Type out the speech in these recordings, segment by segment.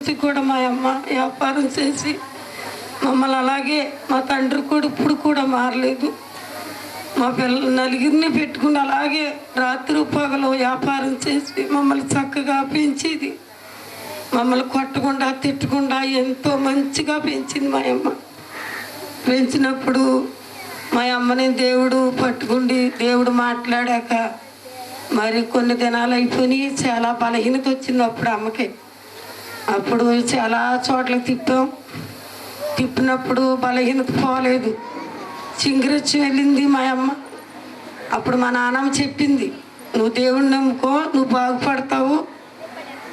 పూర్తి కూడా మా అమ్మ వ్యాపారం చేసి మమ్మల్ని అలాగే మా తండ్రి కూడా ఇప్పుడు కూడా మారలేదు. మా పిల్లలు నలుగురిని పెట్టుకుని అలాగే రాత్రి పగలు వ్యాపారం చేసి మమ్మల్ని చక్కగా పెంచేది. మమ్మల్ని కొట్టకుండా తిట్టకుండా ఎంతో మంచిగా పెంచింది మా అమ్మ. పెంచినప్పుడు మా అమ్మని దేవుడు పట్టుకుండి దేవుడు మాట్లాడాక మరి కొన్ని దినాలు అయిపోయి చాలా బలహీనత వచ్చింది అప్పుడు అమ్మకి. అప్పుడు చాలా చోట్ల తిప్పినప్పుడు బలహీనత పోలేదు. చింగిరొచ్చి వెళ్ళింది మా అమ్మ. అప్పుడు మా నాన్నమ్మ చెప్పింది, నువ్వు దేవుడిని నమ్ముకో, నువ్వు బాగుపడతావు,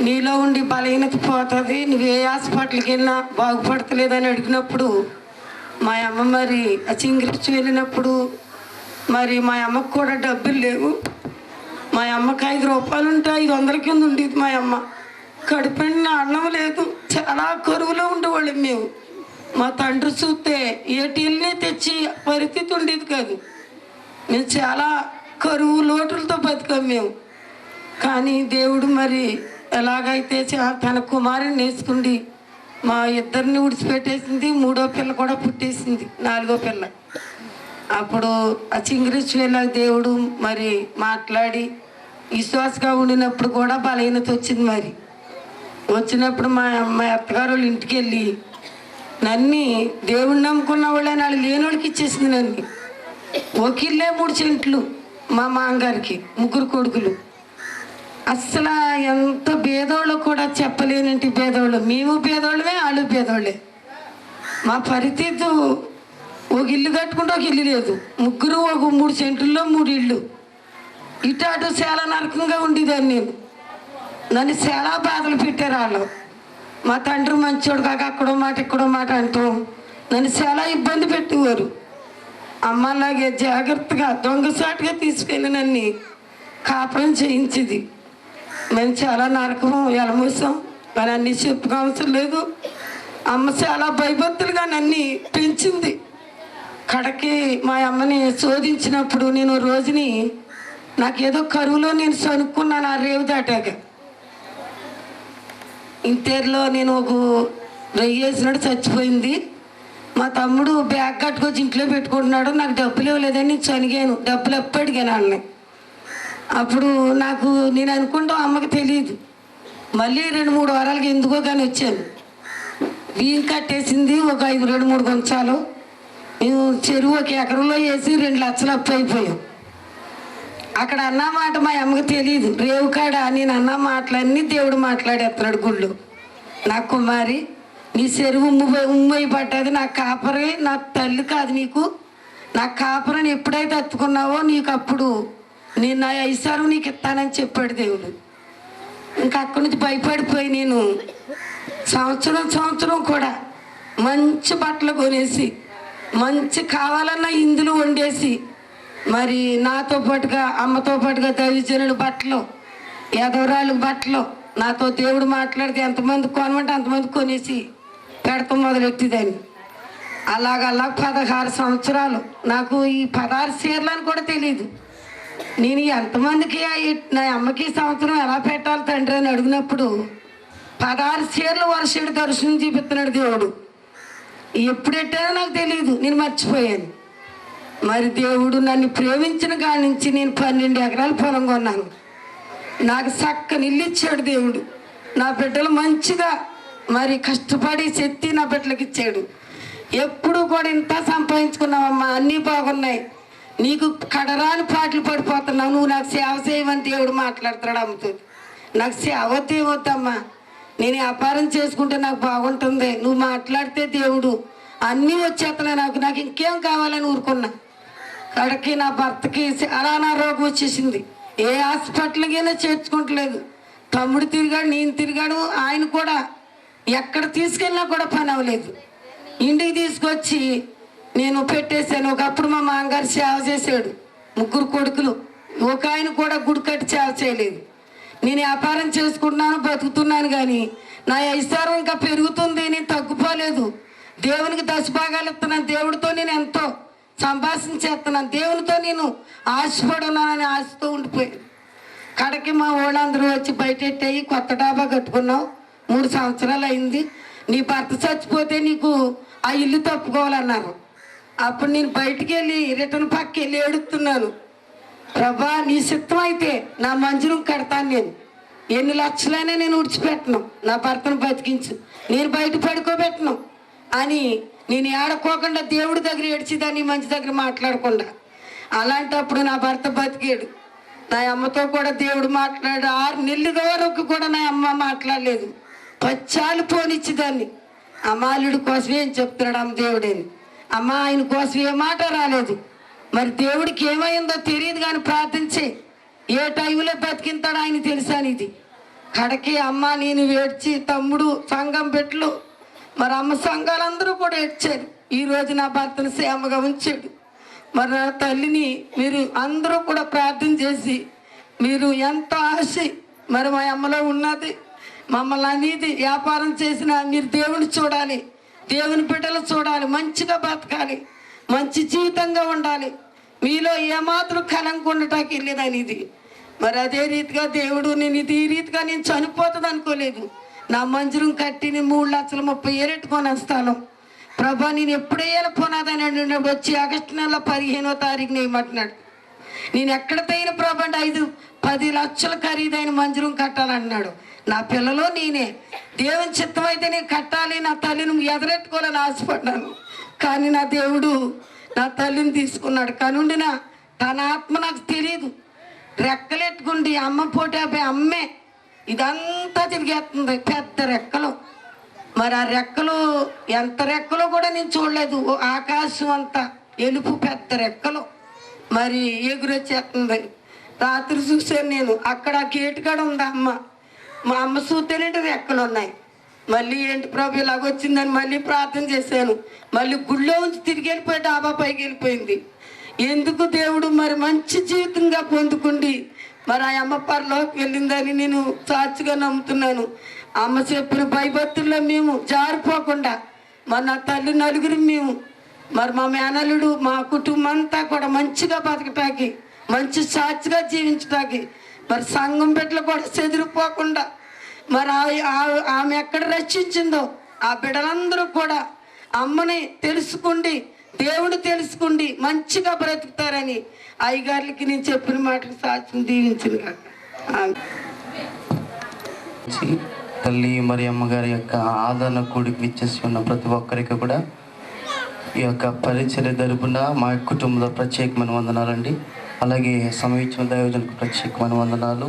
నీలో ఉండి బలహీనత పోతుంది, నువ్వు ఏ హాస్పిటల్కి వెళ్ళినా బాగుపడతలేదని అడిగినప్పుడు మా అమ్మ మరి ఆ చింగిరొచ్చి వెళ్ళినప్పుడు మరి మా అమ్మకు కూడా డబ్బులు లేవు. మా అమ్మకి 5 రూపాయలు ఉంటే 500 కింద ఉండేది మా అమ్మ. కడుపున అన్నం లేదు, చాలా కరువులో ఉండేవాళ్ళం మేము. మా తండ్రి చూస్తే ఏటీల్ని తెచ్చి పరిస్థితి ఉండేది కాదు. మేము చాలా కరువు లోటులతో బతికాం మేము. కానీ దేవుడు మరి ఎలాగైతే తన కుమారుని నేర్చుకుండి మా ఇద్దరిని విడిచిపెట్టేసింది. 3వ పిల్ల కూడా పుట్టేసింది, 4వ పిల్ల. అప్పుడు ఆ చింగిరిచ్చి వెళ్ళాక దేవుడు మరి మాట్లాడి విశ్వాసగా ఉండినప్పుడు కూడా బలహీనత వచ్చింది. మరి వచ్చినప్పుడు మా అత్తగారు వాళ్ళ ఇంటికి వెళ్ళి నన్ను దేవుడిని నమ్ముకున్న వాళ్ళని వాళ్ళు లేని వాళ్ళకి ఇచ్చేసింది. నన్ను ఒక ఇల్లే 3 సెంట్లు మా మామగారికి 3 కొడుకులు. అస్సలు ఎంత పేదోళ్ళు కూడా చెప్పలేనంటి పేదోళ్ళు. మేము పేదోళ్ళమే, వాళ్ళు పేదోళ్ళే. మా పరిస్థితి ఒక ఇల్లు కట్టుకుంటే ఒక ఇల్లు లేదు. 3 ఒక 3 సెంట్లలో 3 ఇళ్ళు. ఇటు అటు చాలా నరకంగా ఉండేదాన్ని నేను. నన్ను చాలా బాధలు పెట్టారు వాళ్ళు. మా తండ్రి మంచోడు కాక అక్కడో మాట ఇక్కడో మాట అంటూ నన్ను చాలా ఇబ్బంది పెట్టేవారు. అమ్మలాగే జాగ్రత్తగా దొంగసాటుగా తీసుకెళ్ళి నన్ను కాపురం చేయించేది. మేము చాలా నరకం ఎలమూసాం, కానీ అన్నీ చెప్పుకోవసరం లేదు. అమ్మ చాలా భయభక్తులుగా నన్ను పెంచింది. కడకి మా అమ్మని శోధించినప్పుడు నేను రోజుని నాకేదో కరువులో నేను చనుక్కున్నాను. ఆ రేవు దాటాక ఇంతేరులో నేను ఒక రొయ్య వేసినట్టు చచ్చిపోయింది. మా తమ్ముడు బ్యాగ్ కట్టుకొచ్చి ఇంట్లో పెట్టుకుంటున్నాడు. నాకు డబ్బులు ఇవ్వలేదని నేను చనిగాను. డబ్బులు ఎప్పుడు అడిగాను వాళ్ళని. అప్పుడు నేను అనుకుంటాం అమ్మకి తెలియదు. మళ్ళీ 2-3 వారాలకి ఎందుకో కానీ వచ్చాను. బియ్యం కట్టేసింది ఒక 2-3 గుంచాలు. మేము చెరువు 1 ఎకరంలో వేసి 2 లక్షలు అప్పు అయిపోయాం. అక్కడ అన్న మాట మా అమ్మకి తెలియదు. రేవు కాడ నేను అన్న మాటలన్నీ దేవుడు మాట్లాడేస్తున్నాడు గుళ్ళు. నా కుమారి, నీ చెరువు ఉమ్మై పడ్డది, నా కాపరి, నా తల్లి కాదు నీకు. నా కాపరిని ఎప్పుడైతే ఎత్తుకున్నావో నీకు అప్పుడు నేను నా ఐసారు నీకు ఇస్తానని చెప్పాడు దేవుడు. ఇంకా అక్కడి నుంచి భయపడిపోయి నేను సంవత్సరం కూడా మంచి బట్టలు కొనేసి మంచి కావాలన్న ఇందులో వండేసి మరి నాతో పాటుగా అమ్మతో పాటుగా దైవజనుల బట్టలు, ఎదవరాళ్ళ బట్టలు నాతో దేవుడు మాట్లాడితే ఎంతమంది కొనమంటే అంతమంది కొనేసి పెడతాం మొదలెట్టిదాన్ని. అలాగ 16 సంవత్సరాలు నాకు ఈ 16 చీరలు అని కూడా తెలియదు. నేను ఎంతమందికి నా అమ్మకి సంవత్సరం ఎలా పెట్టాలి తండ్రి అని అడిగినప్పుడు 16 చీరలు వర్షుడు దర్శనం చూపిస్తున్నాడు దేవుడు. ఎప్పుడు ఎట్టానో నాకు తెలియదు, నేను మర్చిపోయాను. మరి దేవుడు నన్ను ప్రేమించిన కాడి నుంచి నేను 12 ఎకరాల పొలం కొన్నాను. నాకు చక్కని ఇల్లు ఇచ్చాడు దేవుడు. నా బిడ్డలు మంచిగా మరి కష్టపడి శక్తి నా బిడ్డలకు ఇచ్చాడు. ఎప్పుడు కూడా ఇంత సంపాదించుకున్నావమ్మా, అన్నీ బాగున్నాయి, నీకు కడరాని పాటలు పడిపోతున్నావు, నువ్వు నాకు సేవ చేయమని దేవుడు మాట్లాడుతున్నాడు అమ్మతో. నాకు సేవ వద్దమ్మా, నేను వ్యాపారం చేసుకుంటే నాకు బాగుంటుంది, నువ్వు మాట్లాడితే దేవుడు అన్నీ వచ్చేస్తున్నాయి, నాకు ఇంకేం కావాలని ఊరుకున్నా. కడకి నా భర్తకి చాలా రోగం వచ్చేసింది. ఏ హాస్పిటల్కైనా చేర్చుకుంటలేదు. తమ్ముడు తిరిగాడు, నేను తిరిగాడు, ఆయన కూడా ఎక్కడ తీసుకెళ్ళినా కూడా పని అవ్వలేదు. ఇంటికి తీసుకొచ్చి నేను పెట్టేశాను. ఒకప్పుడు మా మామగారు సేవ చేశాడు, 3 కొడుకులు, ఒక ఆయన కూడా గుడి కట్టి సేవ చేయలేదు. నేను వ్యాపారం చేసుకుంటున్నాను, బతుకుతున్నాను, కానీ నా ఐశ్వర్యం ఇంకా పెరుగుతుంది, నేను తగ్గిపోలేదు. దేవునికి దశభాగాలు ఇస్తున్నాను, దేవుడితో నేను ఎంతో సంభాషణ చేస్తున్నాను, దేవునితో నేను ఆశపడి ఉన్నానని ఆశతో ఉండిపోయాను. కడకి మా వాళ్ళందరూ వచ్చి బయటెట్టేయి కొత్త డాబా కట్టుకున్నాం, 3 సంవత్సరాలు అయింది, నీ భర్త చచ్చిపోతే నీకు ఆ ఇల్లు తప్పుకోవాలన్నారు. అప్పుడు నేను బయటికి వెళ్ళి రిటర్న్ పక్కకి వెళ్ళి ఏడుస్తున్నాను, ప్రభా నీ సిద్ధం అయితే నా మంజూరు కడతాను, నేను ఎన్ని లక్షలైనా నేను విడిచిపెట్టను, నా భర్తను బతికించు, నేను బయట పడుకోబెట్టను అని నేను ఏడుకోకుండా దేవుడి దగ్గర ఏడ్చిదాన్ని, మంచి దగ్గర మాట్లాడకుండా. అలాంటప్పుడు నా భర్త బతికాడు. నా అమ్మతో కూడా దేవుడు మాట్లాడు. 6 నెలల వరకు కూడా నా అమ్మ మాట్లాడలేదు. పచ్చాలు పోనిచ్చేదాన్ని. అమ్మాలుడి కోసం ఏం చెప్తున్నాడు అమ్మ దేవుడేని, అమ్మ ఆయన కోసం ఏ మాట రాలేదు. మరి దేవుడికి ఏమైందో తెలియదు కానీ ప్రార్థించే ఏ టైంలో బతికింతాడో ఆయన తెలుసాను. ఇది కడకి అమ్మ నేను ఏడ్చి, తమ్ముడు సంఘం పెట్లు, మరి అమ్మ సంఘాలందరూ కూడా ఏడ్చారు. ఈరోజు నా భర్తను సేమగా ఉంచాడు. మరి నా తల్లిని మీరు అందరూ కూడా ప్రార్థన చేసి, మీరు ఎంత ఆశ మరి మా అమ్మలో ఉన్నది, మమ్మల్ని అనేది వ్యాపారం చేసినా మీరు దేవుని చూడాలి, దేవుని బిడ్డలు చూడాలి, మంచిగా బతకాలి, మంచి జీవితంగా ఉండాలి, మీలో ఏమాత్రం కలంక ఉండటానికి వెళ్ళేదని. ఇది మరి అదే రీతిగా దేవుడు నేను ఇది ఈ రీతిగా నేను చనిపోతుంది అనుకోలేదు. నా మంజూరం కట్టి నేను 3,30,000 ఎట్టుకొని వస్తాను. ప్రభా నేను ఎప్పుడే వెళ్ళిపోనాదని వచ్చి ఆగస్టు నెల 15వ తారీఖున ఏమంటున్నాడు, నేను ఎక్కడ తగిన ప్రభా అంటే 5-10 లక్షలు ఖరీదైన మంజూరం కట్టాలన్నాడు. నా పిల్లలు నేనే దేవుని చిత్తం అయితే నేను కట్టాలి, నా తల్లిని ఎదరెట్టుకోవాలని ఆశపడ్డాను. కానీ నా దేవుడు నా తల్లిని తీసుకున్నాడు. కనుండిన తన ఆత్మ నాకు తెలియదు. రెక్కలెట్టుకుండి అమ్మ పోటీ అమ్మే ఇదంతా తిరిగేస్తుంది, పెద్ద రెక్కలు. మరి ఆ రెక్కలు ఎంత రెక్కలో కూడా నేను చూడలేదు. ఆకాశం అంతా ఎలుపు పెద్ద రెక్కలు మరి ఎగురొచ్చేస్తుంది. రాత్రి చూసాను నేను, అక్కడ గేటు కాడ ఉంది అమ్మ. మా అమ్మ చూస్తేనేంటి రెక్కలు ఉన్నాయి. మళ్ళీ ఏంటి ప్రభు ఇలాగొచ్చిందని మళ్ళీ ప్రార్థన చేశాను. మళ్ళీ గుళ్ళో ఉంచి తిరిగి వెళ్ళిపోయి డాబా పైకి వెళ్ళిపోయింది. ఎందుకు దేవుడు మరి మంచి జీవితంగా పొందుకుండి మరి ఆ అమ్మ పరలోకి వెళ్ళిందని నేను సాక్షిగా నమ్ముతున్నాను. అమ్మ చెప్పిన భయభక్తుల్లో మేము జారిపోకుండా మరి నా తల్లి నలుగురు మేము మరి మా మేనల్లుడు మా కుటుంబం అంతా కూడా మంచిగా బతకటానికి, మంచి సాక్షిగా జీవించటానికి, మరి సంఘం బిడ్డలు కూడా చెదిరిపోకుండా మరి ఆమె ఎక్కడ రక్షించిందో ఆ బిడ్డలందరూ కూడా అమ్మని తెలుసుకుండి, దేవుడు తెలుసుకుండి మంచిగా బ్రతుకుతారని అయ్యగారికి నేను చెప్పిన మాటలు సాక్ష్యం దీవించింది కాక. తల్లి మరి అమ్మగారి యొక్క ఆదరణ కూడికి విచ్చేసి ఉన్న ప్రతి ఒక్కరికి కూడా ఈ యొక్క పరిచర్య తరపున మా కుటుంబంలో ప్రత్యేకమైన వందనాలండి. అలాగే సమయించిన దైవజనకు ప్రత్యేకమైన వందనాలు.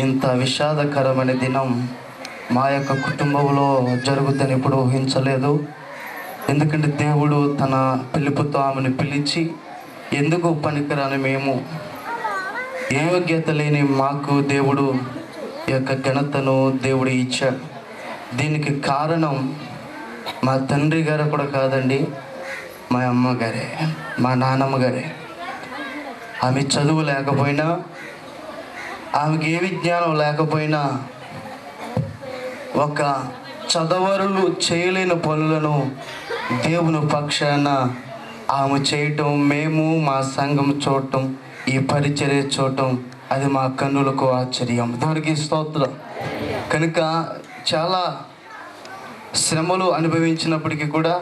ఇంత విషాదకరమైన దినం మా యొక్క కుటుంబంలో జరుగుతుందని ఎప్పుడు ఊహించలేదు. ఎందుకంటే దేవుడు తన పిలుపుతో ఆమెను పిలిచి, ఎందుకు పనికిరాని మేము, ఏ యోగ్యత లేని మాకు దేవుడు ఈ యొక్క ఘనతను దేవుడు ఇచ్చాడు. దీనికి కారణం మా తండ్రి గారు కూడా కాదండి, మా అమ్మగారే, మా నాన్నమ్మ గారే. ఆమె చదువు లేకపోయినా, ఆమెకి ఏ విజ్ఞానం లేకపోయినా, ఒక చదవరులు చేయలేని పనులను దేవుని పక్షాన ఆమె చేయటం, మేము మా సంఘం చూడటం, ఈ పరిచర్య చూడటం, అది మా కన్నులకు ఆశ్చర్యం. దేవునికి స్తోత్రం. కనుక చాలా శ్రమలు అనుభవించినప్పటికీ కూడా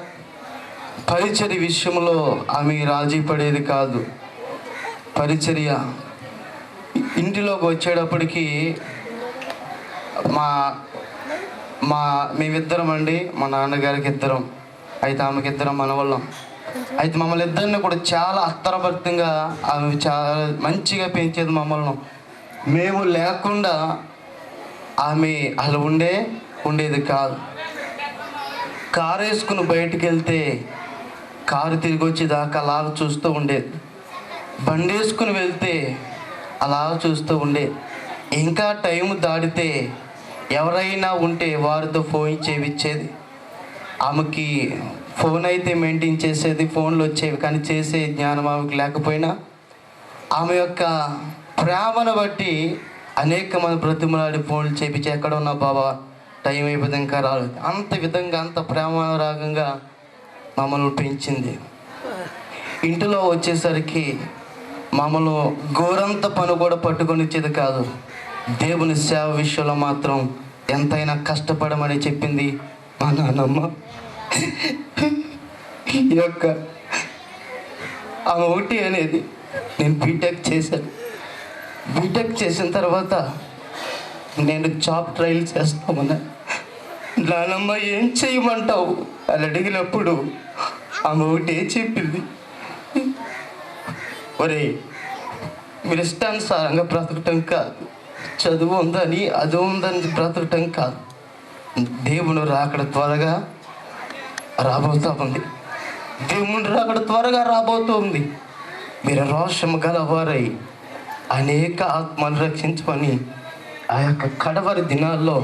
పరిచర్య విషయంలో ఆమె రాజీ పడేది కాదు. పరిచర్య ఇంటిలోకి వచ్చేటప్పటికి మేమిద్దరం అండి, మా నాన్నగారికి ఇద్దరం, అయితే ఆమెకి ఇద్దరం మనవాళ్ళం. అయితే మమ్మల్ని ఇద్దరిని కూడా చాలా అత్తరభర్తంగా ఆమె చాలా మంచిగా పెంచేది మమ్మల్ని. మేము లేకుండా ఆమె అలా ఉండేది కాదు. కారు వేసుకుని బయటికి వెళ్తే కారు తిరిగి వచ్చేదాకా అలా చూస్తూ ఉండేది. బండి వేసుకుని వెళ్తే అలా చూస్తూ ఉండేది. ఇంకా టైం దాటితే ఎవరైనా ఉంటే వారితో ఫోన్ చేయించేది. ఆమెకి ఫోన్ అయితే మెయింటైన్ చేసేది, ఫోన్లు వచ్చేవి, కానీ చేసే జ్ఞానం ఆమెకి లేకపోయినా ఆమె యొక్క ప్రేమను బట్టి అనేక మంది బ్రతిమలాడి ఫోన్లు చేయించి, ఎక్కడ ఉన్నా బాబా టైం అయిపోతే ఇంకా రాలేదు. అంత విధంగా అంత ప్రేమ రాగంగా మమ్మల్ని పెంచింది. ఇంటిలో వచ్చేసరికి మమ్మల్ని గోరంత పని కూడా పట్టుకొని ఇచ్చేది కాదు. దేవుని సేవ విషయంలో మాత్రం ఎంతైనా కష్టపడమని చెప్పింది మా నాన్నమ్మ. ఈ యొక్క ఆమె ఒకటి అనేది నేను బీటెక్ చేశాను. బీటెక్ చేసిన తర్వాత నేను జాబ్ ట్రయల్ చేస్తామన్నా. నానమ్మ ఏం చేయమంటావు అని అడిగినప్పుడు ఆమె ఒకటి చెప్పింది, ఒరే మీరు ఇష్టానుసారంగా బ్రతకటం కాదు, చదువు ఉందని అది ఉందని బ్రతకటం కాదు, దేవుడు రాకడ త్వరగా రాబోతూ ఉంది. దేవుడు రాకడ త్వరగా రాబోతుంది. మీరు రోషము గలవారై అనేక ఆత్మలు రక్షించమని ఆ యొక్క కడవరి దినాల్లో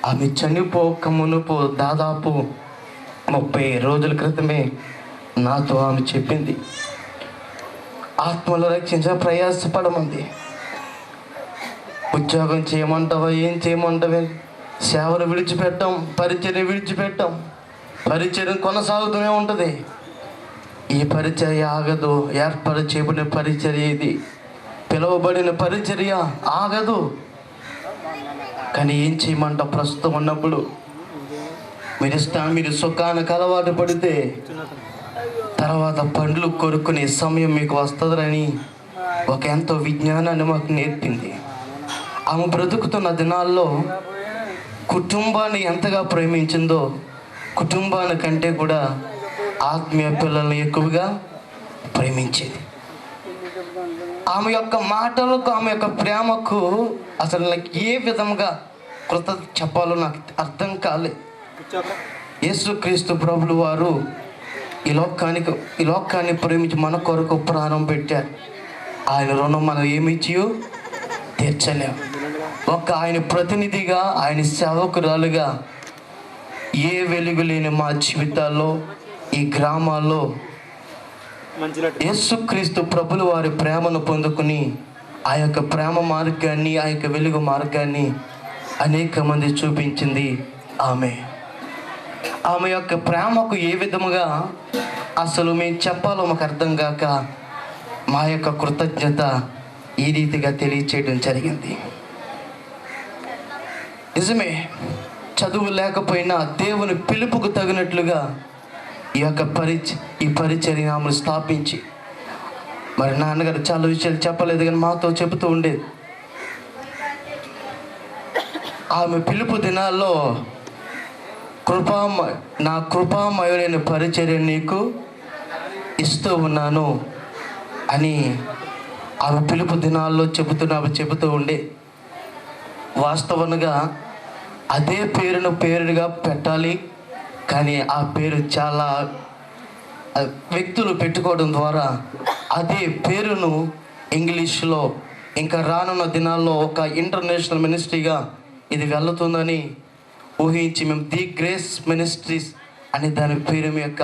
ఆమె చనిపోక మునుపు దాదాపు 30 రోజుల క్రితమే నాతో ఆమె చెప్పింది, ఆత్మలు రక్షించ ప్రయాసపడమంది. ఉద్యోగం చేయమంటావా, ఏం చేయమంటావే, సేవలు విడిచిపెట్టాం, పరిచర్య విడిచిపెట్టాం, పరిచర్య కొనసాగుతూనే ఉంటుంది. ఈ పరిచర్య ఆగదు, ఏర్పాటు చేయబడిన పరిచర్య ఇది, పిలువబడిన పరిచర్య ఆగదు. కానీ ఏం చేయమంటావు? ప్రస్తుతం ఉన్నప్పుడు మీరు సుఖానికి అలవాటు పడితే తర్వాత పండ్లు కొరుకునే సమయం మీకు వస్తుందని ఒక ఎంతో విజ్ఞానాన్ని మాకు నేర్పింది. ఆమె బ్రతుకుతున్న దినాల్లో కుటుంబాన్ని ఎంతగా ప్రేమించిందో, కుటుంబాని కంటే కూడా ఆత్మీయ పిల్లల్ని ఎక్కువగా ప్రేమించేది. ఆమె యొక్క మాటలకు, ఆమె యొక్క ప్రేమకు అసలు నాకు ఏ విధంగా కృతజ్ఞత చెప్పాలో నాకు అర్థం కాలేదు. యేసుక్రీస్తు ప్రభులు వారు ఈ లోకాన్ని ప్రేమించి మన కొరకు ప్రాణం పెట్టారు. ఆయన రుణం మనం ఏమిచ్చి తీర్చలేం. ఒక ఆయన ప్రతినిధిగా, ఆయన సేవకురాలుగా ఏ వెలుగు లేని మా జీవితాల్లో, ఈ గ్రామాల్లో యేసుక్రీస్తు ప్రభులు వారి ప్రేమను పొందుకుని ఆ యొక్క ప్రేమ మార్గాన్ని, ఆ యొక్క వెలుగు మార్గాన్ని అనేక మంది చూపించింది ఆమె. ఆమె యొక్క ప్రేమకు ఏ విధముగా అసలు మేము చెప్పాలో మాకు అర్థం కాక మా యొక్క కృతజ్ఞత ఈ రీతిగా తెలియచేయడం జరిగింది. నిజమే, చదువు లేకపోయినా దేవుని పిలుపుకు తగినట్లుగా ఈ యొక్క పరిచర్య ఆమెను స్థాపించి, మరి నాన్నగారు చాలా విషయాలు చెప్పలేదు కానీ మాతో చెబుతూ ఉండేది. ఆమె పిలుపు దినాల్లో నా కృపామయుడైన పరిచర్య నీకు ఇస్తూ ఉన్నాను అని ఆమె పిలుపు దినాల్లో చెబుతూ ఉండే. వాస్తవంగా అదే పేరుగా పెట్టాలి, కానీ ఆ పేరు చాలా వ్యక్తులు పెట్టుకోవడం ద్వారా అదే పేరును ఇంగ్లీష్లో ఇంకా రానున్న దినాల్లో ఒక ఇంటర్నేషనల్ మినిస్ట్రీగా ఇది వెళ్తుందని ఊహించి మేము ది గ్రేస్ మినిస్ట్రీస్ అని దాని పేరు యొక్క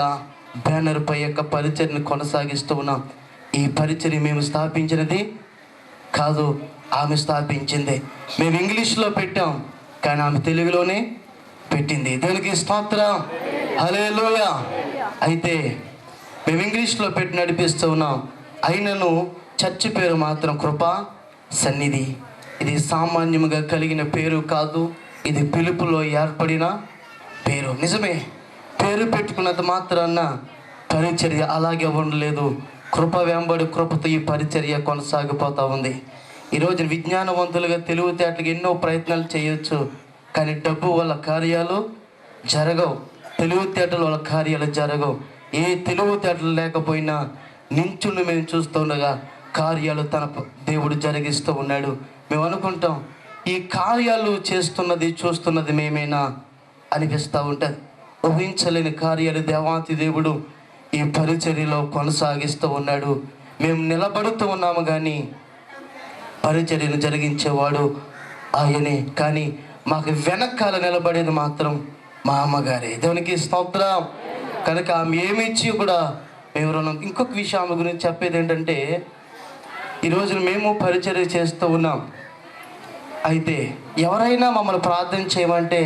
బ్యానర్ పై యొక్క పరిచర్ని కొనసాగిస్తూ ఉన్నాం. ఈ పరిచర్య మేము స్థాపించినది కాదు, ఆమె స్థాపించింది. మేము ఇంగ్లీష్లో పెట్టాం కానీ ఆమె తెలుగులోనే పెట్టింది. దేవునికి స్తోత్రం, హల్లెలూయా. అయితే మేము ఇంగ్లీష్లో పెట్టి నడిపిస్తూ ఉన్నాం. అయినను చర్చి పేరు మాత్రం కృపా సన్నిధి. ఇది సామాన్యముగా కలిగిన పేరు కాదు, ఇది పిలుపులో ఏర్పడిన పేరు. నిజమే, పేరు పెట్టుకున్నంత మాత్రాన పరిచర్య అలాగే ఉండలేదు. కృప వెంబడి కృపతో ఈ పరిచర్య కొనసాగిపోతూ ఉంది. ఈరోజు విజ్ఞానవంతులుగా తెలివితేటలుగా ఎన్నో ప్రయత్నాలు చేయొచ్చు, కానీ డబ్బు వల్ల కార్యాలు జరగవు, తెలివితేటల వల్ల కార్యాలు జరగవు. ఏ తెలివితేటలు లేకపోయినా నించుని మేము చూస్తుండగా కార్యాలు తన దేవుడు జరిగిస్తూ ఉన్నాడు. మేము అనుకుంటాం ఈ కార్యాలు చూస్తున్నది మేమేనా అనిపిస్తూ ఉంటుంది. ఊహించలేని కార్యాలు దేవాతి దేవుడు ఈ పరిచర్యలో కొనసాగిస్తూ ఉన్నాడు. మేము నిలబడుతూ ఉన్నాము కానీ పరిచర్యను జరిగించేవాడు ఆయనే. కానీ మాకు వెనకాల నిలబడేది మాత్రం మా అమ్మగారే. దేవునికి స్తోత్రం. కనుక ఆమె ఏమి ఇచ్చి కూడా మేము రుణం. ఇంకొక విషయం ఆమె గురించి చెప్పేది ఏంటంటే, ఈరోజు మేము పరిచర్య చేస్తూ ఉన్నాం. అయితే ఎవరైనా మమ్మల్ని ప్రార్థన చేయమంటే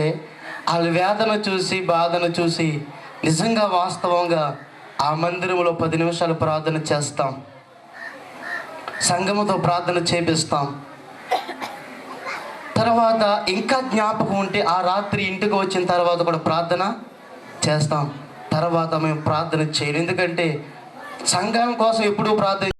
వాళ్ళ వేదన చూసి, బాధను చూసి నిజంగా వాస్తవంగా ఆ మందిరంలో 10 నిమిషాలు ప్రార్థన చేస్తాం, సంఘముతో ప్రార్థన చేపిస్తాం. తర్వాత ఇంకా జ్ఞాపకం ఉంటే ఆ రాత్రి ఇంటికి వచ్చిన తర్వాత కూడా ప్రార్థన చేస్తాం. తర్వాత మేము ప్రార్థన చేయలేం, ఎందుకంటే సంఘం కోసం ఎప్పుడూ ప్రార్థన